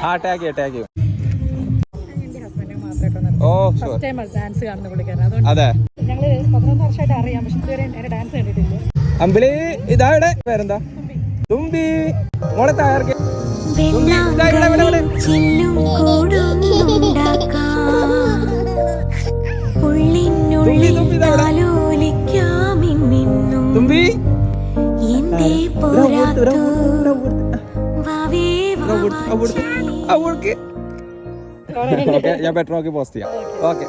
ആ ടാഗ് ചെയ്യും. ഓ അതെ അമ്പിളി ഇതാ ഇവിടെ പേരെന്താ തുമ്പി മോളെ തയ്യാറൊക്കെ തുമ്പി ഞാൻ പെട്രോൾ നോക്കി പോസ്റ്റ് ചെയ്യാം. ഓക്കെ.